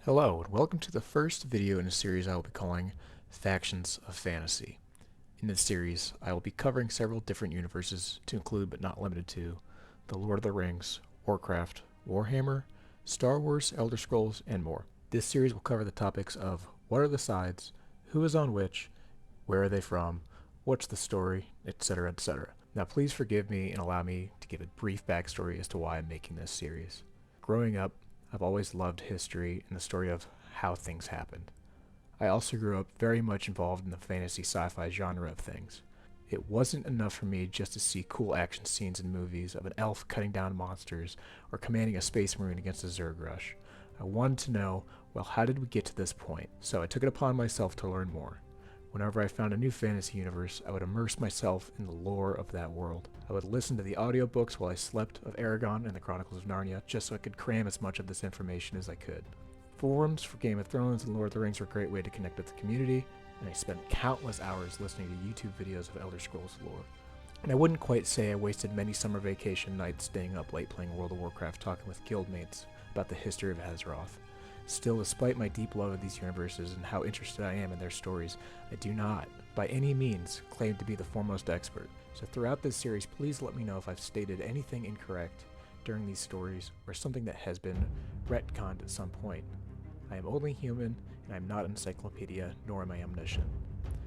Hello, and welcome to the first video in a series I will be calling Factions of Fantasy. In this series, I will be covering several different universes to include but not limited to The Lord of the Rings, Warcraft, Warhammer, Star Wars, Elder Scrolls, and more. This series will cover the topics of what are the sides, who is on which, where are they from, what's the story, etc., etc. Now please forgive me and allow me to give a brief backstory as to why I'm making this series. Growing up, I've always loved history and the story of how things happened. I also grew up very much involved in the fantasy sci-fi genre of things. It wasn't enough for me just to see cool action scenes in movies of an elf cutting down monsters or commanding a space marine against a Zerg rush. I wanted to know, well, how did we get to this point? So I took it upon myself to learn more. Whenever I found a new fantasy universe, I would immerse myself in the lore of that world. I would listen to the audiobooks while I slept of Aragon and the Chronicles of Narnia, just so I could cram as much of this information as I could. Forums for Game of Thrones and Lord of the Rings were a great way to connect with the community, and I spent countless hours listening to YouTube videos of Elder Scrolls lore. And I wouldn't quite say I wasted many summer vacation nights staying up late playing World of Warcraft talking with guildmates about the history of Azeroth. Still, despite my deep love of these universes and how interested I am in their stories, I do not, by any means, claim to be the foremost expert. So throughout this series, please let me know if I've stated anything incorrect during these stories or something that has been retconned at some point. I am only human, and I am not an encyclopedia, nor am I omniscient.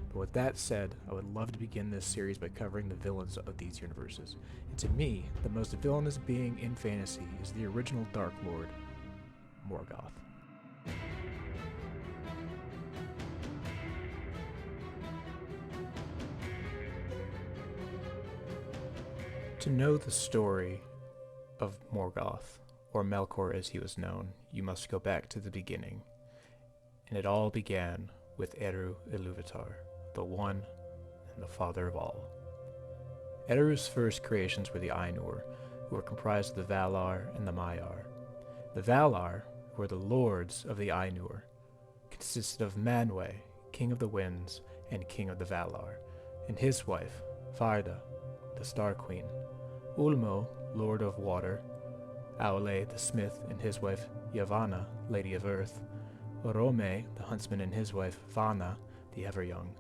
But with that said, I would love to begin this series by covering the villains of these universes. And to me, the most villainous being in fantasy is the original Dark Lord, Morgoth. To know the story of Morgoth, or Melkor as he was known, you must go back to the beginning. And it all began with Eru Iluvatar, the One and the Father of all. Eru's first creations were the Ainur, who were comprised of the Valar and the Maiar. The Valar, who were the lords of the Ainur, consisted of Manwe, king of the winds and king of the Valar, and his wife, Farda, the Star Queen, Ulmo, lord of water, Aule, the smith, and his wife, Yavanna, lady of earth, Orome, the huntsman, and his wife, Vana, the ever-young,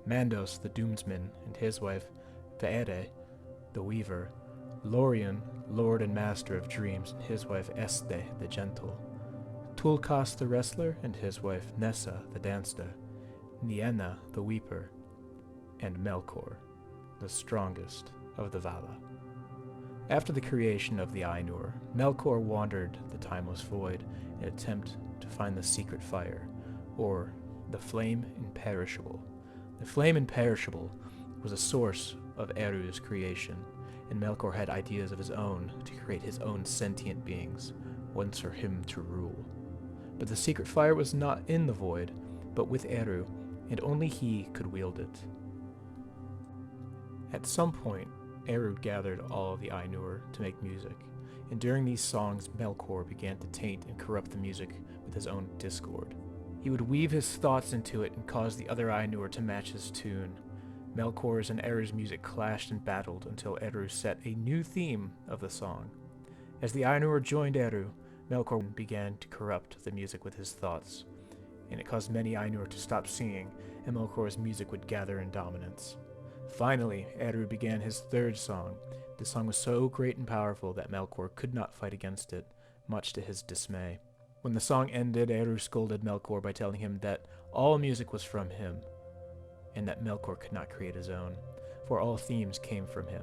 Mandos, the doomsman, and his wife, Veere, the weaver, Lorien, lord and master of dreams, and his wife, Este, the gentle, Tulkas, the wrestler, and his wife, Nessa, the dancer, Nienna, the weeper, and Melkor, the strongest of the Vala. After the creation of the Ainur, Melkor wandered the timeless void in an attempt to find the secret fire, or the Flame Imperishable. The Flame Imperishable was a source of Eru's creation, and Melkor had ideas of his own to create his own sentient beings, ones for him to rule. But the secret fire was not in the void, but with Eru, and only he could wield it. At some point, Eru gathered all of the Ainur to make music, and during these songs Melkor began to taint and corrupt the music with his own discord. He would weave his thoughts into it and cause the other Ainur to match his tune. Melkor's and Eru's music clashed and battled until Eru set a new theme of the song. As the Ainur joined Eru, Melkor began to corrupt the music with his thoughts, and it caused many Ainur to stop singing, and Melkor's music would gather in dominance. Finally, Eru began his third song. The song was so great and powerful that Melkor could not fight against it, much to his dismay. When the song ended, Eru scolded Melkor by telling him that all music was from him, and that Melkor could not create his own, for all themes came from him.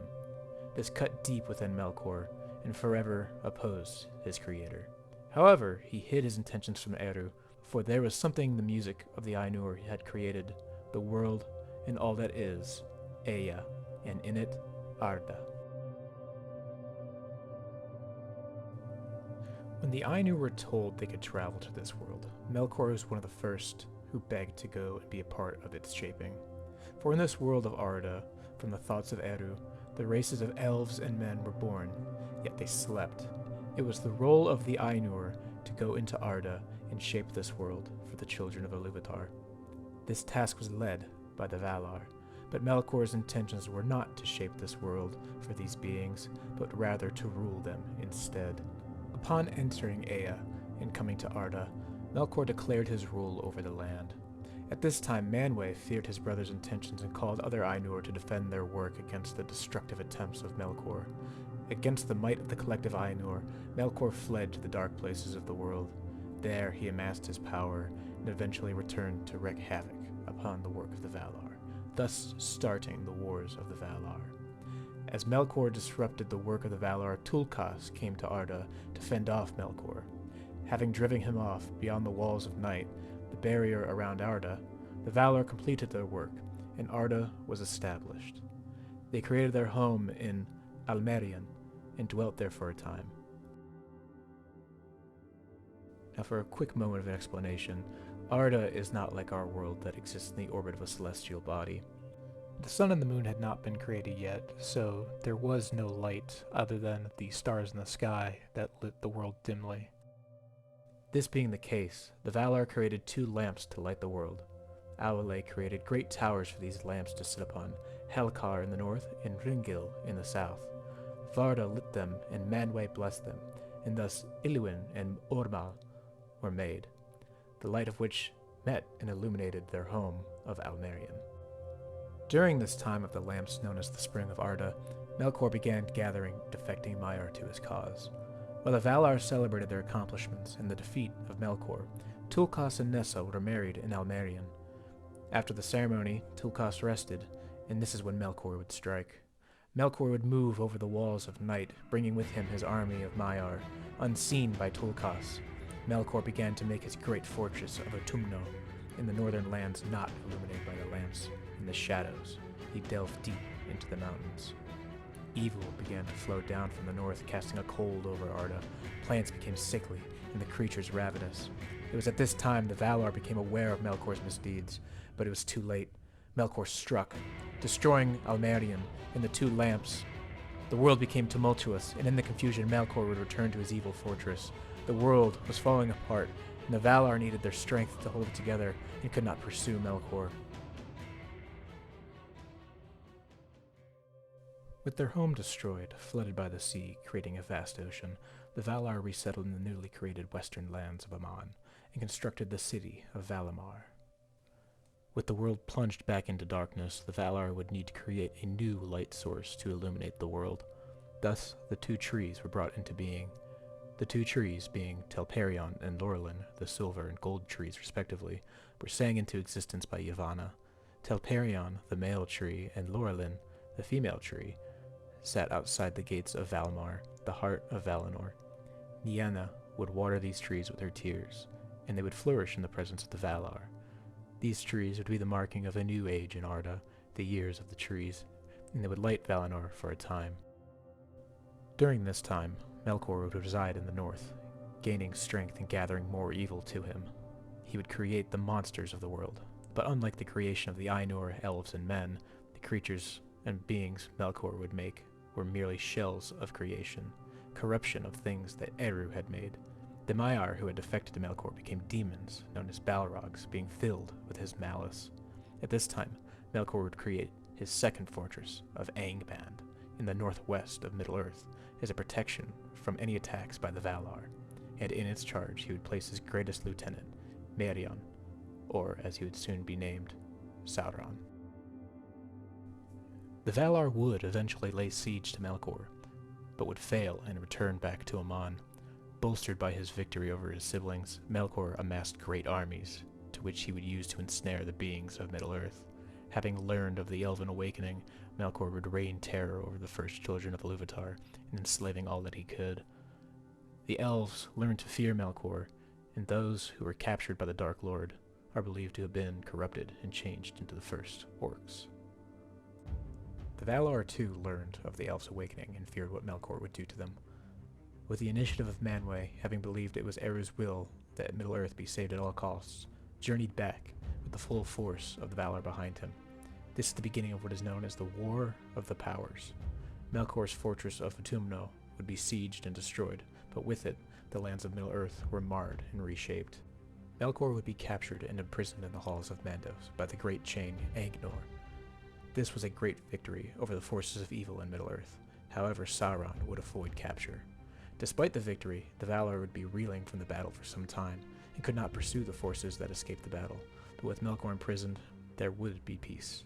This cut deep within Melkor, and forever opposed his creator. However, he hid his intentions from Eru, for there was something in the music of the Ainur had created, the world and all that is, Ea, and in it, Arda. When the Ainur were told they could travel to this world, Melkor was one of the first who begged to go and be a part of its shaping. For in this world of Arda, from the thoughts of Eru, the races of elves and men were born, yet they slept. It was the role of the Ainur to go into Arda and shape this world for the children of Iluvatar. This task was led by the Valar, but Melkor's intentions were not to shape this world for these beings, but rather to rule them instead. Upon entering Ea and coming to Arda, Melkor declared his rule over the land. At this time, Manwe feared his brother's intentions and called other Ainur to defend their work against the destructive attempts of Melkor. Against the might of the collective Ainur, Melkor fled to the dark places of the world. There he amassed his power and eventually returned to wreak havoc upon the work of the Valar, thus starting the Wars of the Valar. As Melkor disrupted the work of the Valar, Tulkas came to Arda to fend off Melkor. Having driven him off beyond the walls of night, the barrier around Arda, the Valar completed their work, and Arda was established. They created their home in Almerion and dwelt there for a time. Now for a quick moment of explanation, Arda is not like our world that exists in the orbit of a celestial body. The sun and the moon had not been created yet, so there was no light other than the stars in the sky that lit the world dimly. This being the case, the Valar created 2 lamps to light the world. Aule created great towers for these lamps to sit upon, Helkar in the north and Ringil in the south. Varda lit them and Manwe blessed them, and thus Illuin and Ormal were made, the light of which met and illuminated their home of Almerion. During this time of the lamps known as the Spring of Arda, Melkor began gathering defecting Maiar to his cause. While the Valar celebrated their accomplishments and the defeat of Melkor, Tulkas and Nessa were married in Almerion. After the ceremony, Tulkas rested, and this is when Melkor would strike. Melkor would move over the walls of night, bringing with him his army of Maiar. Unseen by Tulkas, Melkor began to make his great fortress of Utumno in the northern lands not illuminated by the lamps. In the shadows, he delved deep into the mountains. Evil began to flow down from the north, casting a cold over Arda. Plants became sickly, and the creatures ravenous. It was at this time the Valar became aware of Melkor's misdeeds, but it was too late. Melkor struck, destroying Almerion and the 2 lamps. The world became tumultuous, and in the confusion Melkor would return to his evil fortress. The world was falling apart, and the Valar needed their strength to hold it together and could not pursue Melkor. With their home destroyed, flooded by the sea, creating a vast ocean, the Valar resettled in the newly created western lands of Aman and constructed the city of Valimar. With the world plunged back into darkness, the Valar would need to create a new light source to illuminate the world. Thus, the 2 trees were brought into being. The 2 trees, being Telperion and Laurelin, the silver and gold trees respectively, were sang into existence by Yavanna. Telperion, the male tree, and Laurelin, the female tree, sat outside the gates of Valimar, the heart of Valinor. Nienna would water these trees with her tears, and they would flourish in the presence of the Valar. These trees would be the marking of a new age in Arda, the years of the trees, and they would light Valinor for a time. During this time, Melkor would reside in the north, gaining strength and gathering more evil to him. He would create the monsters of the world, but unlike the creation of the Ainur, elves, and men, the creatures and beings Melkor would make were merely shells of creation, corruption of things that Eru had made. The Maiar who had defected to Melkor became demons, known as Balrogs, being filled with his malice. At this time, Melkor would create his second fortress of Angband in the northwest of Middle-earth as a protection from any attacks by the Valar, and in its charge he would place his greatest lieutenant, Merion, or as he would soon be named, Sauron. The Valar would eventually lay siege to Melkor, but would fail and return back to Aman. Bolstered by his victory over his siblings, Melkor amassed great armies, to which he would use to ensnare the beings of Middle-earth. Having learned of the Elven Awakening, Melkor would rain terror over the first children of Iluvatar, enslaving all that he could. The elves learned to fear Melkor, and those who were captured by the Dark Lord are believed to have been corrupted and changed into the first orcs. The Valar too learned of the Elves' awakening and feared what Melkor would do to them. With the initiative of Manwe, having believed it was Eru's will that Middle-earth be saved at all costs, journeyed back with the full force of the Valar behind him. This is the beginning of what is known as the War of the Powers. Melkor's fortress of Utumno would be sieged and destroyed, but with it, the lands of Middle-earth were marred and reshaped. Melkor would be captured and imprisoned in the halls of Mandos by the great chain Ainur. This was a great victory over the forces of evil in Middle-earth. However, Sauron would avoid capture. Despite the victory, the Valar would be reeling from the battle for some time, and could not pursue the forces that escaped the battle, but with Melkor imprisoned, there would be peace.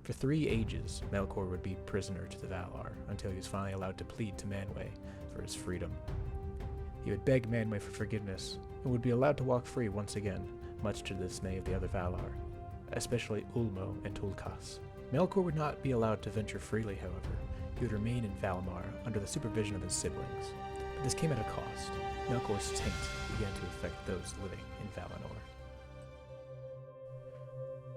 For 3 ages, Melkor would be prisoner to the Valar, until he was finally allowed to plead to Manwe for his freedom. He would beg Manwe for forgiveness, and would be allowed to walk free once again, much to the dismay of the other Valar, especially Ulmo and Tulkas. Melkor would not be allowed to venture freely, however. He would remain in Valimar under the supervision of his siblings. But this came at a cost. Melkor's taint began to affect those living in Valinor.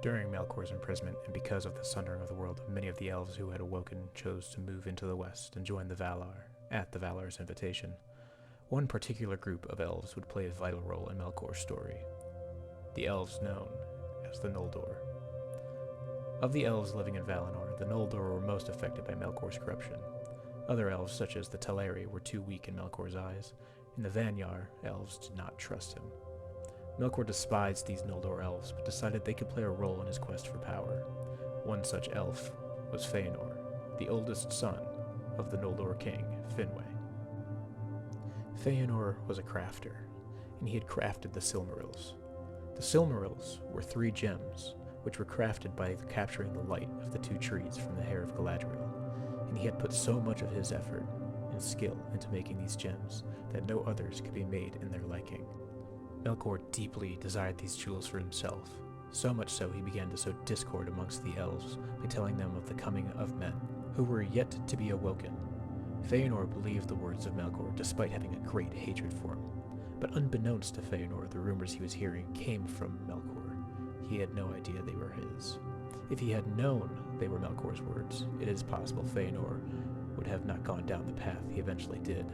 During Melkor's imprisonment, and because of the sundering of the world, many of the elves who had awoken chose to move into the west and join the Valar, at the Valar's invitation. One particular group of elves would play a vital role in Melkor's story. The elves known as the Noldor. Of the elves living in Valinor, the Noldor were most affected by Melkor's corruption. Other elves, such as the Teleri, were too weak in Melkor's eyes, and the Vanyar elves did not trust him. Melkor despised these Noldor elves, but decided they could play a role in his quest for power. One such elf was Feanor, the oldest son of the Noldor king, Finwë. Feanor was a crafter, and he had crafted the Silmarils. The Silmarils were 3 gems, which were crafted by capturing the light of the 2 trees from the hair of Galadriel, and he had put so much of his effort and skill into making these gems that no others could be made in their liking. Melkor deeply desired these jewels for himself, so much so he began to sow discord amongst the elves by telling them of the coming of men, who were yet to be awoken. Feanor believed the words of Melkor despite having a great hatred for him, but unbeknownst to Feanor, the rumors he was hearing came from Melkor. He had no idea they were his. If he had known they were Melkor's words, it is possible Feanor would have not gone down the path he eventually did.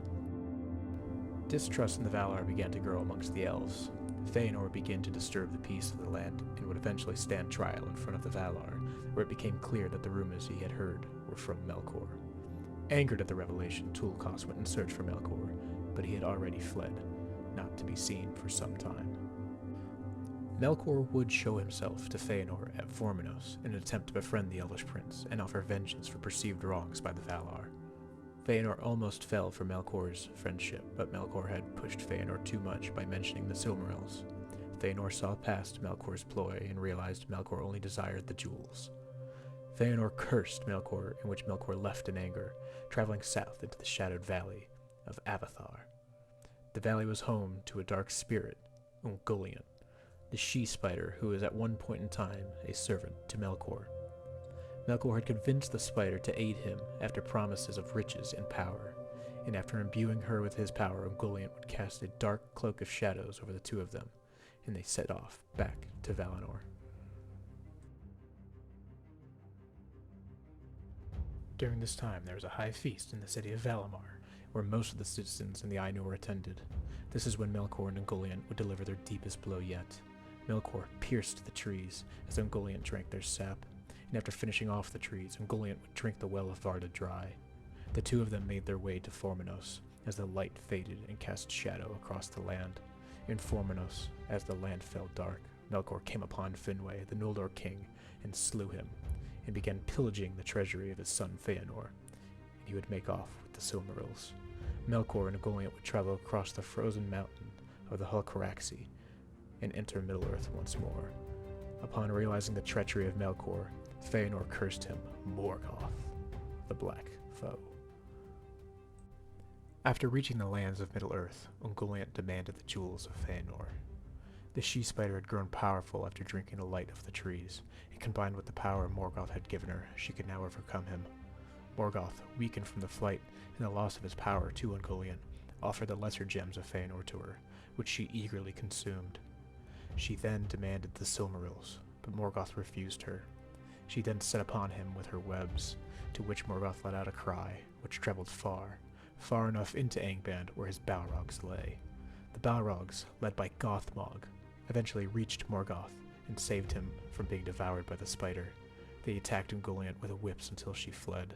Distrust in the Valar began to grow amongst the elves. Feanor began to disturb the peace of the land and would eventually stand trial in front of the Valar, where it became clear that the rumors he had heard were from Melkor. Angered at the revelation, Tulkas went in search for Melkor, but he had already fled, not to be seen for some time. Melkor would show himself to Feanor at Formenos in an attempt to befriend the Elvish prince and offer vengeance for perceived wrongs by the Valar. Feanor almost fell for Melkor's friendship, but Melkor had pushed Feanor too much by mentioning the Silmarils. Feanor saw past Melkor's ploy and realized Melkor only desired the jewels. Feanor cursed Melkor, in which Melkor left in anger, traveling south into the shadowed valley of Avathar. The valley was home to a dark spirit, Ungoliant, the she-spider who was at one point in time a servant to Melkor. Melkor had convinced the spider to aid him after promises of riches and power, and after imbuing her with his power, Ungoliant would cast a dark cloak of shadows over the 2 of them, and they set off back to Valinor. During this time, there was a high feast in the city of Valimar, where most of the citizens and the Ainur attended. This is when Melkor and Ungoliant would deliver their deepest blow yet. Melkor pierced the trees as Ungoliant drank their sap, and after finishing off the trees, Ungoliant would drink the well of Arda dry. The 2 of them made their way to Formenos as the light faded and cast shadow across the land. In Formenos, as the land fell dark, Melkor came upon Finwë, the Noldor king, and slew him, and began pillaging the treasury of his son Feanor, and he would make off with the Silmarils. Melkor and Ungoliant would travel across the frozen mountain of the Helcaraxi and enter Middle-earth once more. Upon realizing the treachery of Melkor, Feanor cursed him, Morgoth, the Black Foe. After reaching the lands of Middle-earth, Ungoliant demanded the jewels of Feanor. The she-spider had grown powerful after drinking the light of the trees, and combined with the power Morgoth had given her, she could now overcome him. Morgoth, weakened from the flight and the loss of his power to Ungoliant, offered the lesser gems of Feanor to her, which she eagerly consumed. She then demanded the Silmarils, but Morgoth refused her. She then set upon him with her webs, to which Morgoth let out a cry, which traveled far, far enough into Angband where his Balrogs lay. The Balrogs, led by Gothmog, eventually reached Morgoth and saved him from being devoured by the spider. They attacked Ungoliant with whips until she fled.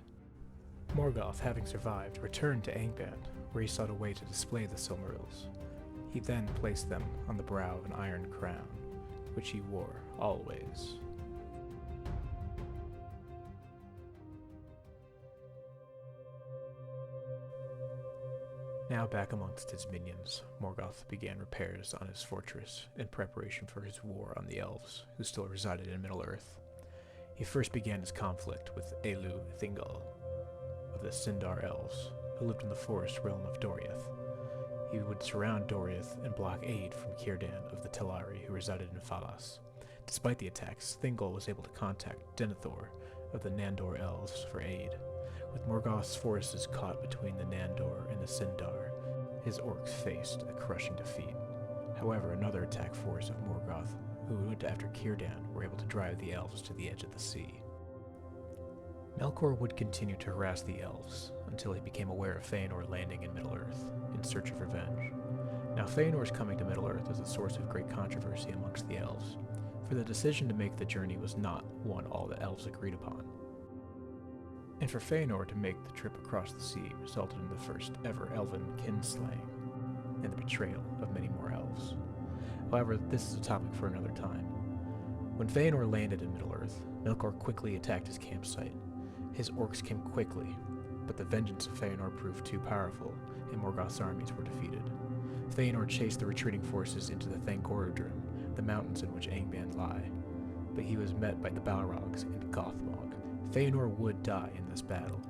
Morgoth, having survived, returned to Angband, where he sought a way to display the Silmarils. He then placed them on the brow of an iron crown, which he wore always. Now back amongst his minions, Morgoth began repairs on his fortress in preparation for his war on the elves, who still resided in Middle-earth. He first began his conflict with Elu Thingol of the Sindar Elves, who lived in the forest realm of Doriath. He would surround Doriath and block aid from Círdan of the Telari, who resided in Falas. Despite the attacks, Thingol was able to contact Denethor of the Nandor Elves for aid. With Morgoth's forces caught between the Nandor and the Sindar, his orcs faced a crushing defeat. However, another attack force of Morgoth, who went after Círdan, were able to drive the elves to the edge of the sea. Melkor would continue to harass the elves until he became aware of Feanor landing in Middle-earth in search of revenge. Now Feanor's coming to Middle-earth was a source of great controversy amongst the elves, for the decision to make the journey was not one all the elves agreed upon. And for Feanor to make the trip across the sea resulted in the first ever elven kinslaying and the betrayal of many more elves. However, this is a topic for another time. When Feanor landed in Middle-earth, Melkor quickly attacked his campsite. His orcs came quickly, but the vengeance of Feanor proved too powerful, and Morgoth's armies were defeated. Feanor chased the retreating forces into the Thangorodrim, the mountains in which Angband lie, but he was met by the Balrogs and Gothmog. Feanor would die in this battle,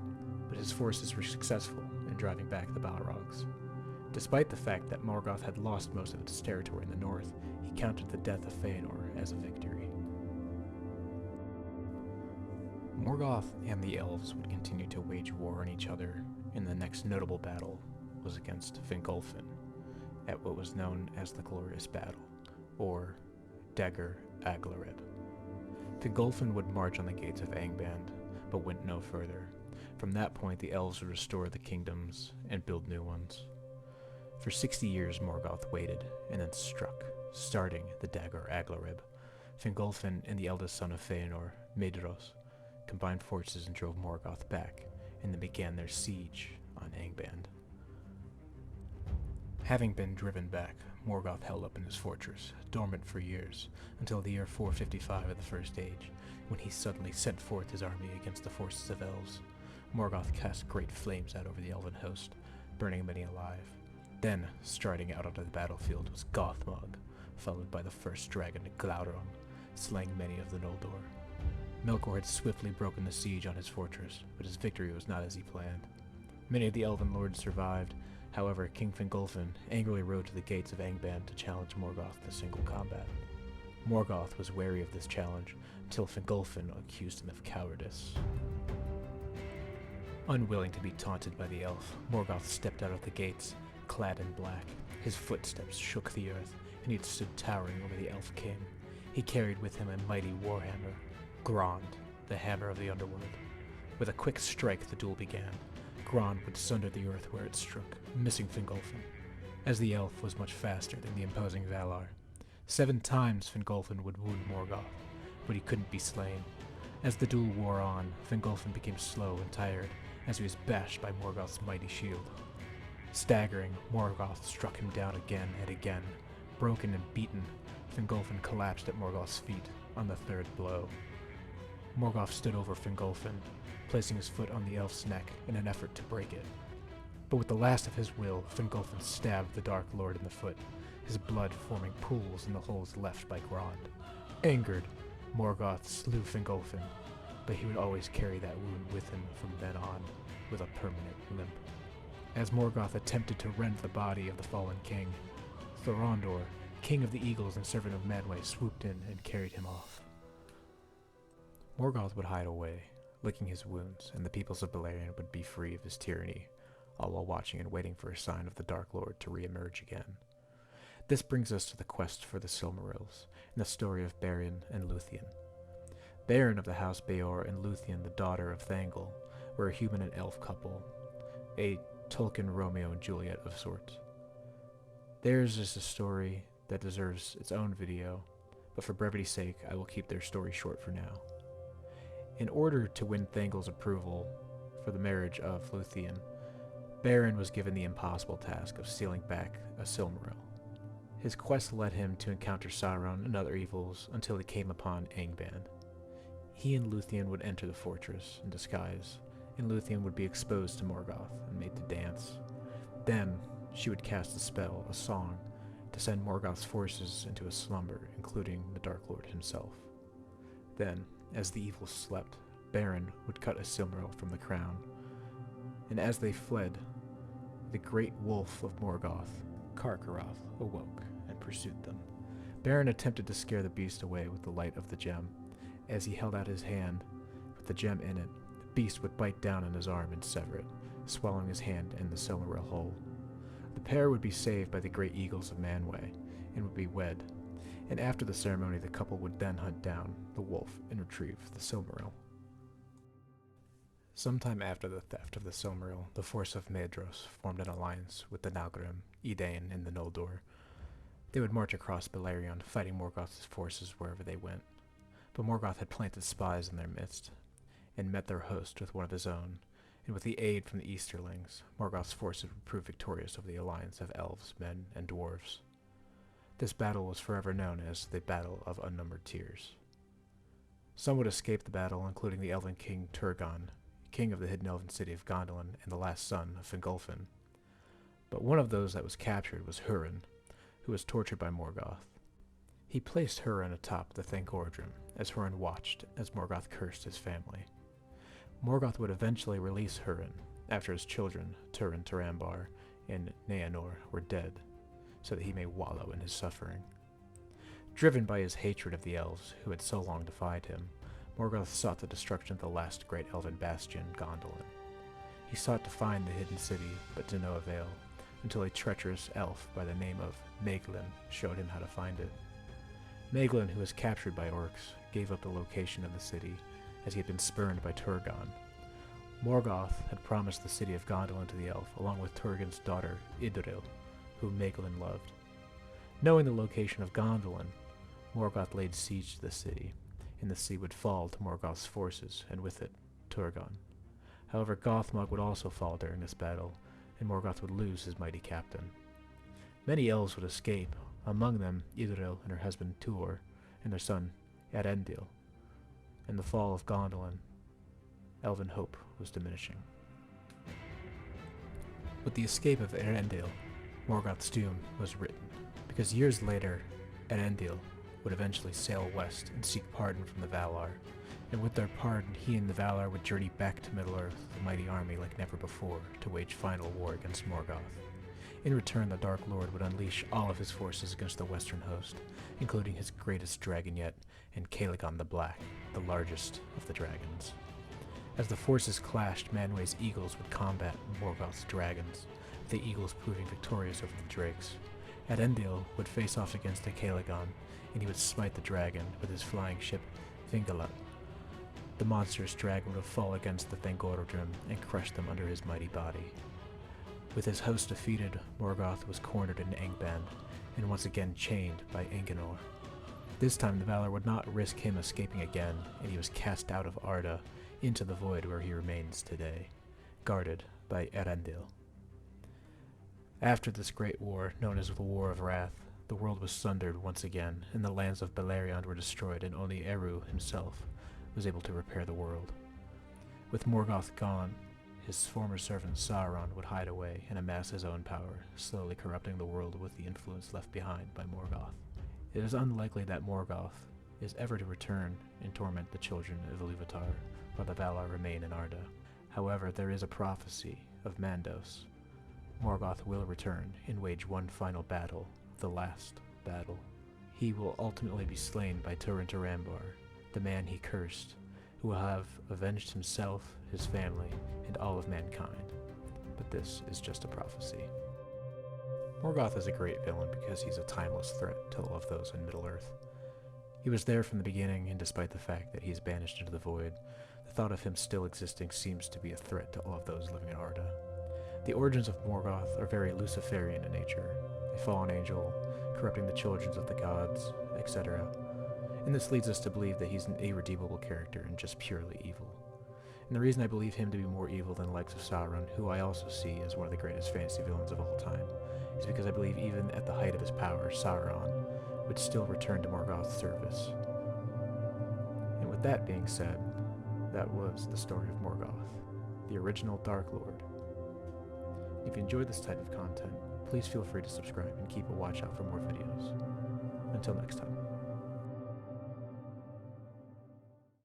but his forces were successful in driving back the Balrogs. Despite the fact that Morgoth had lost most of its territory in the north, he counted the death of Feanor as a victory. Morgoth and the elves would continue to wage war on each other, and the next notable battle was against Fingolfin, at what was known as the Glorious Battle, or Dagor Aglareb. Fingolfin would march on the gates of Angband, but went no further. From that point, the elves would restore the kingdoms and build new ones. For 60 years, Morgoth waited, and then struck, starting the Dagor Aglareb. Fingolfin and the eldest son of Feanor, Maedhros, combined forces and drove Morgoth back, and then began their siege on Angband. Having been driven back, Morgoth held up in his fortress, dormant for years, until the year 455 of the First Age, when he suddenly sent forth his army against the forces of elves. Morgoth cast great flames out over the elven host, burning many alive. Then, striding out onto the battlefield was Gothmog, followed by the first dragon, Glaurung, slaying many of the Noldor. Melkor had swiftly broken the siege on his fortress, but his victory was not as he planned. Many of the elven lords survived. However, King Fingolfin angrily rode to the gates of Angband to challenge Morgoth to single combat. Morgoth was wary of this challenge until Fingolfin accused him of cowardice. Unwilling to be taunted by the elf, Morgoth stepped out of the gates, clad in black. His footsteps shook the earth, and he stood towering over the elf king. He carried with him a mighty warhammer, Grond, the hammer of the underworld. With a quick strike, the duel began. Grond would sunder the earth where it struck, missing Fingolfin, as the elf was much faster than the imposing Valar. 7 times Fingolfin would wound Morgoth, but he couldn't be slain. As the duel wore on, Fingolfin became slow and tired, as he was bashed by Morgoth's mighty shield. Staggering, Morgoth struck him down again and again. Broken and beaten, Fingolfin collapsed at Morgoth's feet on the 3rd blow. Morgoth stood over Fingolfin, placing his foot on the elf's neck in an effort to break it. But with the last of his will, Fingolfin stabbed the Dark Lord in the foot, his blood forming pools in the holes left by Grond. Angered, Morgoth slew Fingolfin, but he would always carry that wound with him from then on, with a permanent limp. As Morgoth attempted to rend the body of the fallen king, Thorondor, king of the eagles and servant of Manwe, swooped in and carried him off. Morgoth would hide away, licking his wounds, and the peoples of Beleriand would be free of his tyranny, all while watching and waiting for a sign of the Dark Lord to re-emerge again. This brings us to the quest for the Silmarils, and the story of Beren and Luthien. Beren of the House Beor and Luthien, the daughter of Thangol, were a human and elf couple, a Tolkien Romeo and Juliet of sorts. Theirs is a story that deserves its own video, but for brevity's sake, I will keep their story short for now. In order to win Thangol's approval for the marriage of Luthien, Beren was given the impossible task of stealing back a Silmaril. His quest led him to encounter Sauron and other evils until he came upon Angband. He and Luthien would enter the fortress in disguise, and Luthien would be exposed to Morgoth and made to dance. Then she would cast a spell, a song, to send Morgoth's forces into a slumber, including the Dark Lord himself. Then, as the evils slept, Beren would cut a silmaril from the crown, and as they fled, the great wolf of Morgoth, Karkaroth, awoke and pursued them. Beren attempted to scare the beast away with the light of the gem. As he held out his hand with the gem in it, the beast would bite down on his arm and sever it, swallowing his hand and the silmaril whole. The pair would be saved by the great eagles of Manwe and would be wed, and after the ceremony the couple would then hunt down the wolf and retrieve the silmaril. Sometime after the theft of the silmaril, the force of Maedhros formed an alliance with the Nalgrim, Edain, and the Noldor. They would march across Beleriand, fighting Morgoth's forces wherever they went. But Morgoth had planted spies in their midst, and met their host with one of his own, and with the aid from the Easterlings, Morgoth's forces would prove victorious over the alliance of elves, men, and dwarves. This battle was forever known as the Battle of Unnumbered Tears. Some would escape the battle, including the elven king Turgon, king of the hidden elven city of Gondolin and the last son of Fingolfin. But one of those that was captured was Hurin, who was tortured by Morgoth. He placed Hurin atop the Thangordrim, as Hurin watched as Morgoth cursed his family. Morgoth would eventually release Hurin, after his children, Turin Turambar and Naenor, were dead, so that he may wallow in his suffering. Driven by his hatred of the elves, who had so long defied him, Morgoth sought the destruction of the last great elven bastion, Gondolin. He sought to find the hidden city, but to no avail, until a treacherous elf by the name of Maeglin showed him how to find it. Maeglin, who was captured by orcs, gave up the location of the city, as he had been spurned by Turgon. Morgoth had promised the city of Gondolin to the elf, along with Turgon's daughter, Idril, whom Maeglin loved. Knowing the location of Gondolin, Morgoth laid siege to the city, and the city would fall to Morgoth's forces, and with it, Turgon. However, Gothmog would also fall during this battle, and Morgoth would lose his mighty captain. Many elves would escape, among them Idril and her husband Tuor, and their son Eärendil. In the fall of Gondolin, elven hope was diminishing. With the escape of Eärendil, Morgoth's doom was written, because years later, Eärendil would eventually sail west and seek pardon from the Valar, and with their pardon he and the Valar would journey back to Middle-earth, a mighty army like never before, to wage final war against Morgoth. In return, the Dark Lord would unleash all of his forces against the western host, including his greatest dragon yet, and Calagon the Black, the largest of the dragons. As the forces clashed, Manwe's eagles would combat Morgoth's dragons, with the eagles proving victorious over the drakes. Eärendil would face off against the Calagon, and he would smite the dragon with his flying ship Thingolot. The monstrous dragon would fall against the Thangordrim and crush them under his mighty body. With his host defeated, Morgoth was cornered in Angband, and once again chained by Angenor. This time the Valar would not risk him escaping again, and he was cast out of Arda into the void where he remains today, guarded by Eärendil. After this great war, known as the War of Wrath, the world was sundered once again, and the lands of Beleriand were destroyed, and only Eru himself was able to repair the world. With Morgoth gone, his former servant Sauron would hide away and amass his own power, slowly corrupting the world with the influence left behind by Morgoth. It is unlikely that Morgoth is ever to return and torment the children of Iluvatar, while the Valar remain in Arda. However, there is a prophecy of Mandos. Morgoth will return and wage one final battle, the last battle. He will ultimately be slain by Turin Turambar, the man he cursed, who will have avenged himself, his family, and all of mankind. But this is just a prophecy. Morgoth is a great villain because he's a timeless threat to all of those in Middle-earth. He was there from the beginning, and despite the fact that he is banished into the void, the thought of him still existing seems to be a threat to all of those living in Arda. The origins of Morgoth are very Luciferian in nature, a fallen angel, corrupting the children of the gods, etc. And this leads us to believe that he's an irredeemable character and just purely evil. And the reason I believe him to be more evil than the likes of Sauron, who I also see as one of the greatest fantasy villains of all time, is because I believe even at the height of his power, Sauron would still return to Morgoth's service. And with that being said, that was the story of Morgoth, the original Dark Lord. If you enjoyed this type of content, please feel free to subscribe and keep a watch out for more videos. Until next time.